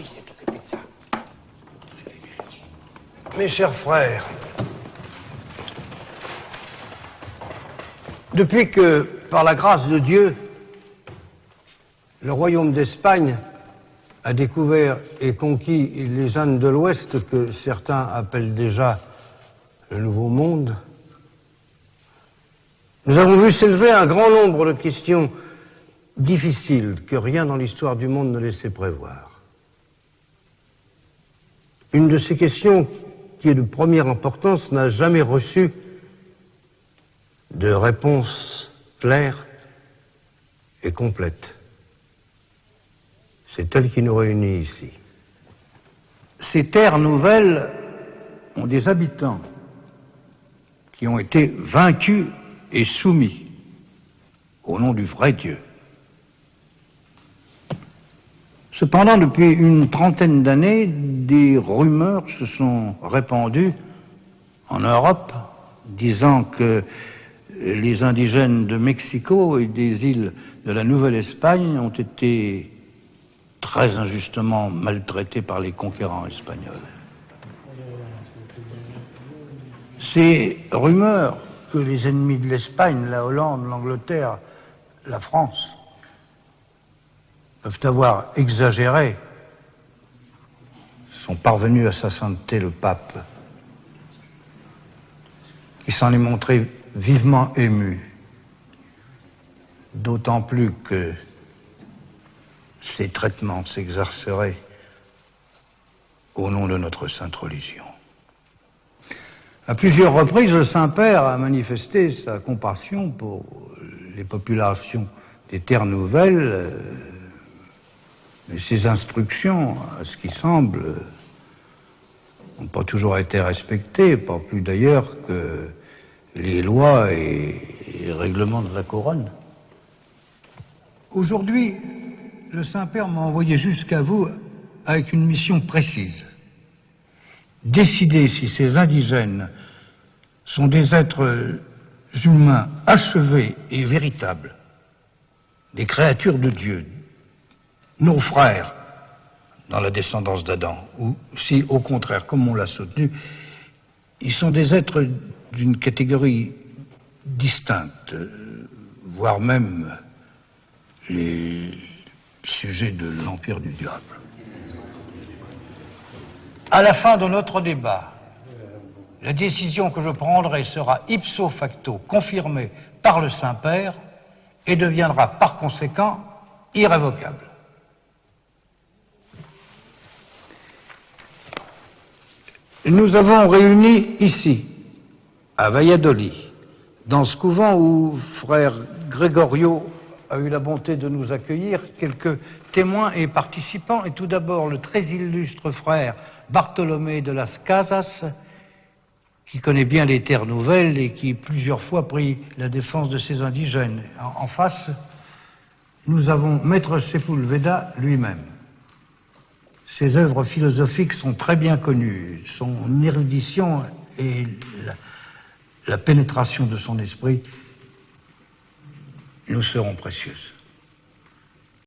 il s'est occupé de ça. Mes chers frères, depuis que, par la grâce de Dieu, le royaume d'Espagne a découvert et conquis les Indes de l'Ouest, que certains appellent déjà le Nouveau Monde, nous avons vu s'élever un grand nombre de questions difficiles que rien dans l'histoire du monde ne laissait prévoir. Une de ces questions, qui est de première importance, n'a jamais reçu de réponse claire et complète. C'est elle qui nous réunit ici. Ces terres nouvelles ont des habitants qui ont été vaincus et soumis au nom du vrai Dieu. Cependant, depuis une trentaine d'années, des rumeurs se sont répandues en Europe, disant que les indigènes de Mexico et des îles de la Nouvelle-Espagne ont été très injustement maltraités par les conquérants espagnols. Ces rumeurs que les ennemis de l'Espagne, la Hollande, l'Angleterre, la France, peuvent avoir exagéré, sont parvenus à sa sainteté le pape, qui s'en est montré vivement ému, d'autant plus que ces traitements s'exerceraient au nom de notre sainte religion. À plusieurs reprises, le Saint-Père a manifesté sa compassion pour les populations des terres nouvelles, mais ses instructions, à ce qui semble, n'ont pas toujours été respectées, pas plus d'ailleurs que les lois et règlements de la couronne. Aujourd'hui, le Saint-Père m'a envoyé jusqu'à vous avec une mission précise. Décider si ces indigènes sont des êtres humains achevés et véritables, des créatures de Dieu, nos frères dans la descendance d'Adam, ou si, au contraire, comme on l'a soutenu, ils sont des êtres d'une catégorie distincte, voire même les sujets de l'empire du diable. À la fin de notre débat, la décision que je prendrai sera ipso facto confirmée par le Saint-Père et deviendra par conséquent irrévocable. Nous avons réuni ici, à Valladolid, dans ce couvent où frère Gregorio a eu la bonté de nous accueillir, quelques témoins et participants, et tout d'abord le très illustre frère Bartolomé de las Casas, qui connaît bien les terres nouvelles et qui plusieurs fois prit la défense de ces indigènes. En face, nous avons Maître Sepúlveda lui-même. Ses œuvres philosophiques sont très bien connues. Son érudition et la pénétration de son esprit nous seront précieuses.